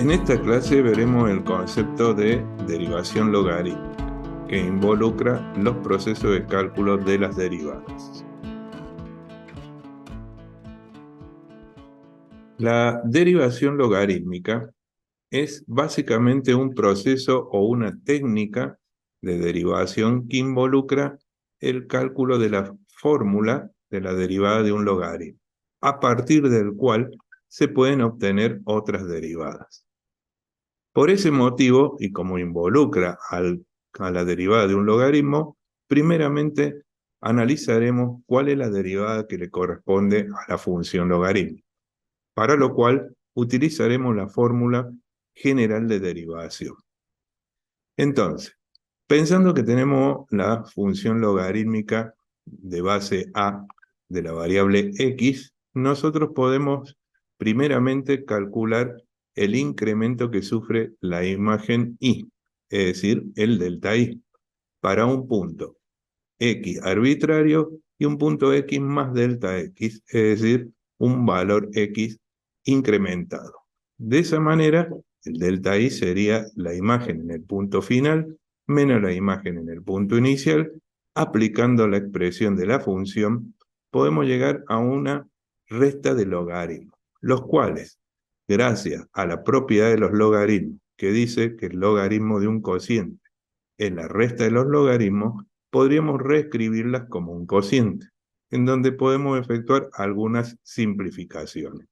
En esta clase veremos el concepto de derivación logarítmica, que involucra los procesos de cálculo de las derivadas. La derivación logarítmica es básicamente un proceso o una técnica de derivación que involucra el cálculo de la fórmula de la derivada de un logaritmo, a partir del cual se pueden obtener otras derivadas. Por ese motivo, y como involucra a la derivada de un logaritmo, primeramente analizaremos cuál es la derivada que le corresponde a la función logarítmica, para lo cual utilizaremos la fórmula general de derivación. Entonces, pensando que tenemos la función logarítmica de base a de la variable x, nosotros podemos primeramente calcular el incremento que sufre la imagen y, es decir, el delta y, para un punto x arbitrario y un punto x más delta x, es decir, un valor x incrementado. De esa manera, el delta y sería la imagen en el punto final menos la imagen en el punto inicial. Aplicando la expresión de la función, podemos llegar a una resta de logaritmos, los cuales, gracias a la propiedad de los logaritmos, que dice que el logaritmo de un cociente es la resta de los logaritmos, podríamos reescribirlas como un cociente, en donde podemos efectuar algunas simplificaciones.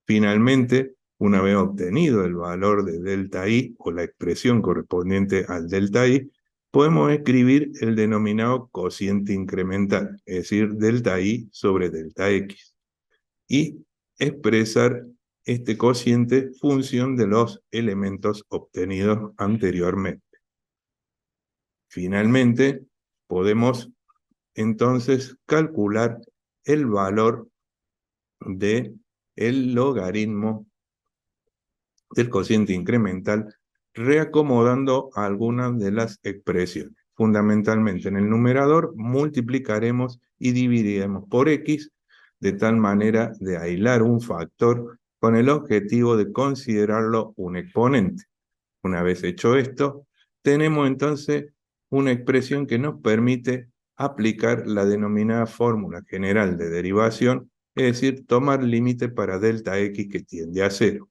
Finalmente, una vez obtenido el valor de delta i o la expresión correspondiente al delta i, podemos escribir el denominado cociente incremental, es decir, delta i sobre delta x, y expresar este cociente función de los elementos obtenidos anteriormente. Finalmente, podemos entonces calcular el valor del logaritmo del cociente incremental reacomodando algunas de las expresiones. Fundamentalmente en el numerador multiplicaremos y dividiremos por x de tal manera de aislar un factor con el objetivo de considerarlo un exponente. Una vez hecho esto, tenemos entonces una expresión que nos permite aplicar la denominada fórmula general de derivación, es decir, tomar límite para delta x que tiende a 0.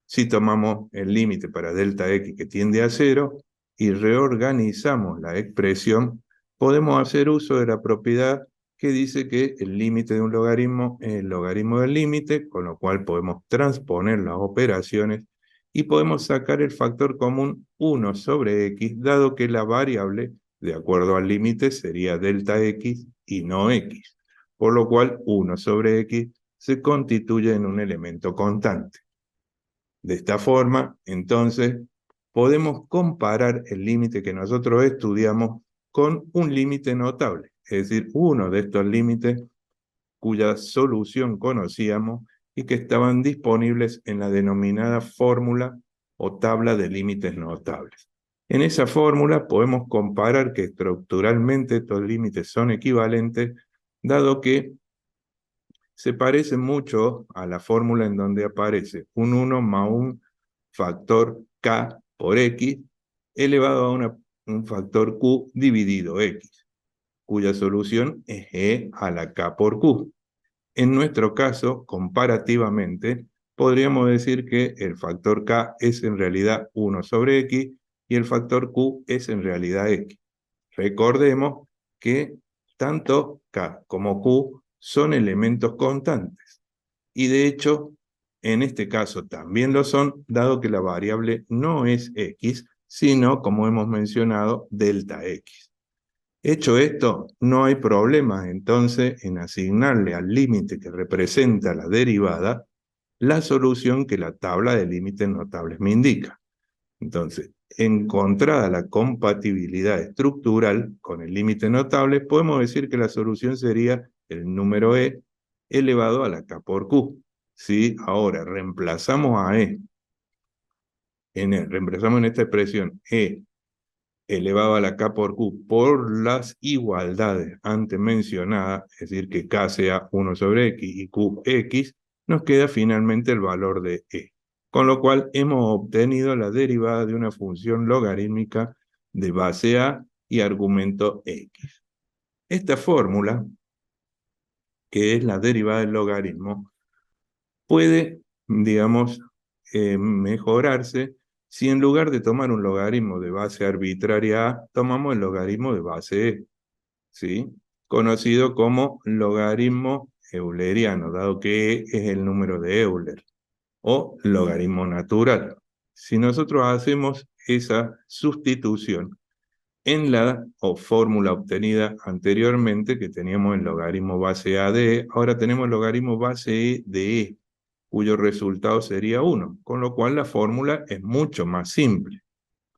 Si tomamos el límite para delta x que tiende a 0 y reorganizamos la expresión, podemos hacer uso de la propiedad que dice que el límite de un logaritmo es el logaritmo del límite, con lo cual podemos transponer las operaciones y podemos sacar el factor común 1 sobre x, dado que la variable, de acuerdo al límite, sería delta x y no x, por lo cual 1 sobre x se constituye en un elemento constante. De esta forma, entonces, podemos comparar el límite que nosotros estudiamos con un límite notable, es decir, uno de estos límites cuya solución conocíamos y que estaban disponibles en la denominada fórmula o tabla de límites notables. En esa fórmula podemos comparar que estructuralmente estos límites son equivalentes, dado que se parece mucho a la fórmula en donde aparece un 1 más un factor k por x elevado a un factor q dividido x, cuya solución es e a la k por q. En nuestro caso, comparativamente, podríamos decir que el factor k es en realidad 1 sobre x y el factor q es en realidad x. Recordemos que tanto k como q son elementos constantes. Y de hecho, en este caso también lo son, dado que la variable no es x, sino, como hemos mencionado, delta x. Hecho esto, no hay problema entonces en asignarle al límite que representa la derivada la solución que la tabla de límites notables me indica. Entonces, encontrada la compatibilidad estructural con el límite notable, podemos decir que la solución sería el número e elevado a la k por q. Si ahora reemplazamos a reemplazamos en esta expresión e elevado a la k por q por las igualdades antes mencionadas, es decir, que k sea 1 sobre x y q x, nos queda finalmente el valor de e. con lo cual hemos obtenido la derivada de una función logarítmica de base A y argumento X. Esta fórmula, que es la derivada del logaritmo, puede, digamos, mejorarse si en lugar de tomar un logaritmo de base arbitraria A, tomamos el logaritmo de base E, ¿sí? Conocido como logaritmo euleriano, dado que E es el número de Euler, o logaritmo natural. Si nosotros hacemos esa sustitución en la fórmula obtenida anteriormente, que teníamos el logaritmo base A de E, ahora tenemos el logaritmo base E de E, cuyo resultado sería 1, con lo cual la fórmula es mucho más simple.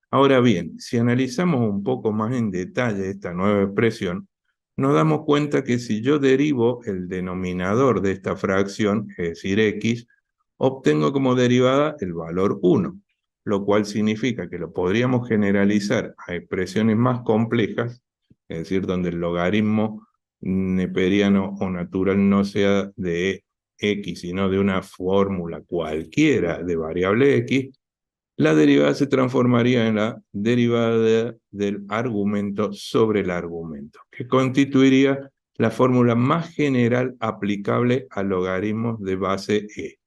Ahora bien, si analizamos un poco más en detalle esta nueva expresión, nos damos cuenta que si yo derivo el denominador de esta fracción, es decir, x, obtengo como derivada el valor 1, lo cual significa que lo podríamos generalizar a expresiones más complejas, es decir, donde el logaritmo neperiano o natural no sea de x, sino de una fórmula cualquiera de variable x. La derivada se transformaría en la derivada del argumento sobre el argumento, que constituiría la fórmula más general aplicable a logaritmos de base E.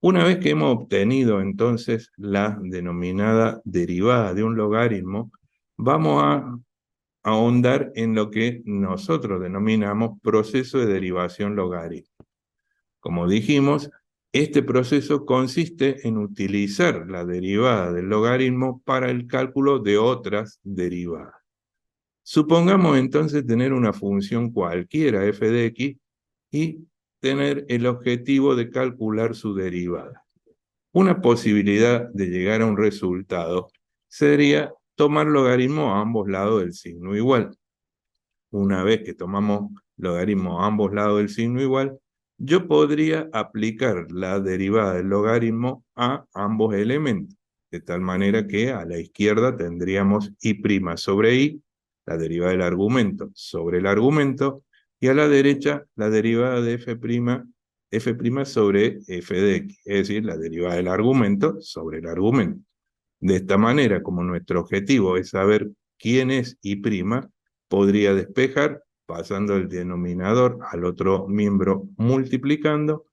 Una vez que hemos obtenido entonces la denominada derivada de un logaritmo, vamos a ahondar en lo que nosotros denominamos proceso de derivación logarítmica. Como dijimos, este proceso consiste en utilizar la derivada del logaritmo para el cálculo de otras derivadas. Supongamos entonces tener una función cualquiera f de x y tener el objetivo de calcular su derivada. Una posibilidad de llegar a un resultado sería tomar logaritmo a ambos lados del signo igual. Una vez que tomamos logaritmo a ambos lados del signo igual, yo podría aplicar la derivada del logaritmo a ambos elementos, de tal manera que a la izquierda tendríamos y' sobre i, la derivada del argumento sobre el argumento, y a la derecha la derivada de f' sobre f de x, es decir, la derivada del argumento sobre el argumento. De esta manera, como nuestro objetivo es saber quién es y', podría despejar pasando el denominador al otro miembro multiplicando,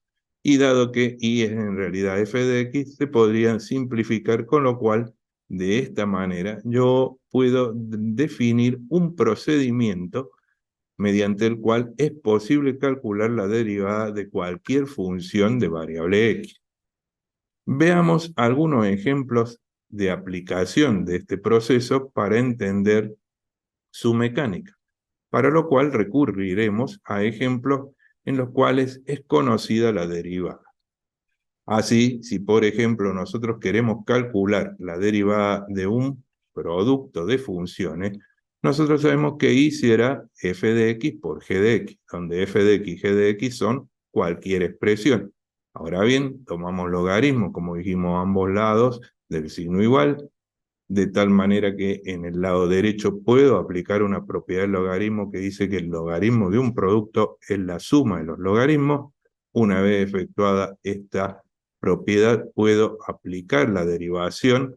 y dado que y es en realidad f de x, se podrían simplificar, con lo cual de esta manera yo puedo definir un procedimiento mediante el cual es posible calcular la derivada de cualquier función de variable x. Veamos algunos ejemplos de aplicación de este proceso para entender su mecánica, para lo cual recurriremos a ejemplos en los cuales es conocida la derivada. Así, si por ejemplo nosotros queremos calcular la derivada de un producto de funciones, nosotros sabemos que y será f de x por g de x, donde f de x y g de x son cualquier expresión. Ahora bien, tomamos logaritmo, como dijimos, a ambos lados del signo igual, de tal manera que en el lado derecho puedo aplicar una propiedad del logaritmo que dice que el logaritmo de un producto es la suma de los logaritmos. Una vez efectuada esta propiedad, puedo aplicar la derivación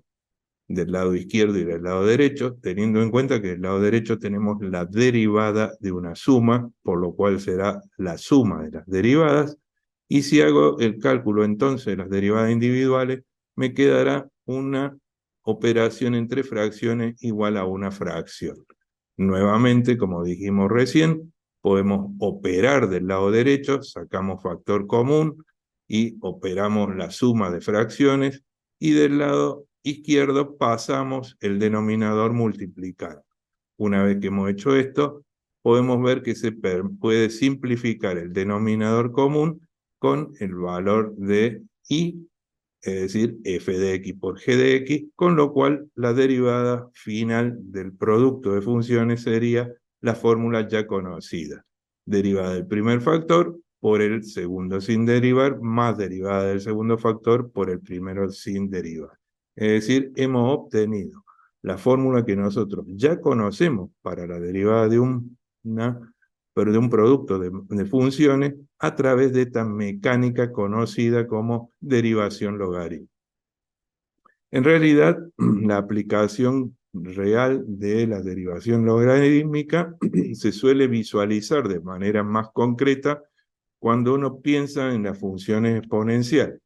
del lado izquierdo y del lado derecho, teniendo en cuenta que del lado derecho tenemos la derivada de una suma, por lo cual será la suma de las derivadas, y si hago el cálculo entonces de las derivadas individuales, me quedará una operación entre fracciones igual a una fracción. Nuevamente, como dijimos recién, podemos operar del lado derecho, sacamos factor común y operamos la suma de fracciones, y del lado izquierdo pasamos el denominador multiplicado. Una vez que hemos hecho esto, podemos ver que se puede simplificar el denominador común con el valor de i, es decir, f de x por g de x, con lo cual la derivada final del producto de funciones sería la fórmula ya conocida. Derivada del primer factor por el segundo sin derivar, más derivada del segundo factor por el primero sin derivar. Es decir, hemos obtenido la fórmula que nosotros ya conocemos para la derivada de una pero de un producto de funciones a través de esta mecánica conocida como derivación logarítmica. En realidad, la aplicación real de la derivación logarítmica se suele visualizar de manera más concreta cuando uno piensa en las funciones exponenciales,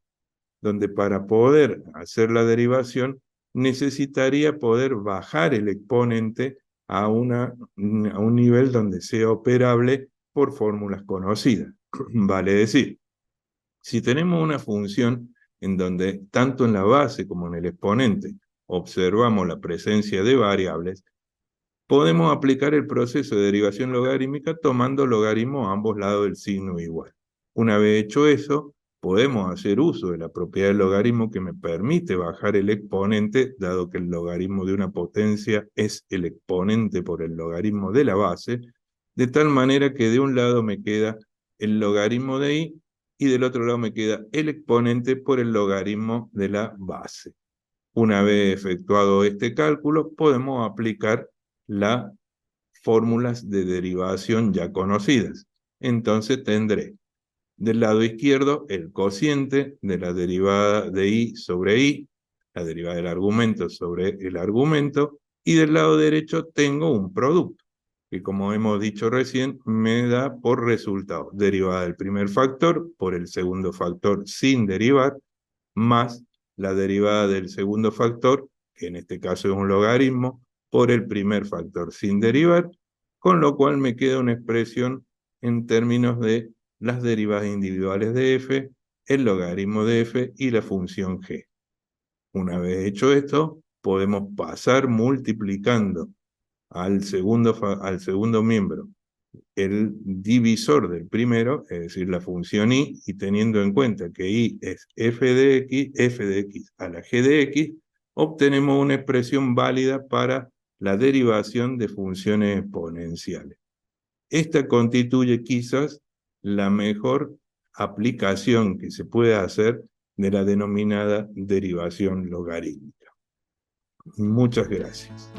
donde para poder hacer la derivación necesitaría poder bajar el exponente a un nivel donde sea operable por fórmulas conocidas. Vale decir, si tenemos una función en donde tanto en la base como en el exponente observamos la presencia de variables, podemos aplicar el proceso de derivación logarítmica tomando logaritmo a ambos lados del signo igual. Una vez hecho eso, podemos hacer uso de la propiedad del logaritmo que me permite bajar el exponente, dado que el logaritmo de una potencia es el exponente por el logaritmo de la base, de tal manera que de un lado me queda el logaritmo de i y del otro lado me queda el exponente por el logaritmo de la base. Una vez efectuado este cálculo, podemos aplicar las fórmulas de derivación ya conocidas. Entonces tendré del lado izquierdo el cociente de la derivada de i sobre i, la derivada del argumento sobre el argumento, y del lado derecho tengo un producto, que como hemos dicho recién, me da por resultado derivada del primer factor por el segundo factor sin derivar, más la derivada del segundo factor, que en este caso es un logaritmo, por el primer factor sin derivar, con lo cual me queda una expresión en términos de las derivadas individuales de f, el logaritmo de f y la función g. Una vez hecho esto, podemos pasar multiplicando al segundo miembro el divisor del primero, es decir, la función i, y teniendo en cuenta que i es f de x a la g de x, obtenemos una expresión válida para la derivación de funciones exponenciales. Esta constituye quizás la mejor aplicación que se puede hacer de la denominada derivación logarítmica. Muchas gracias.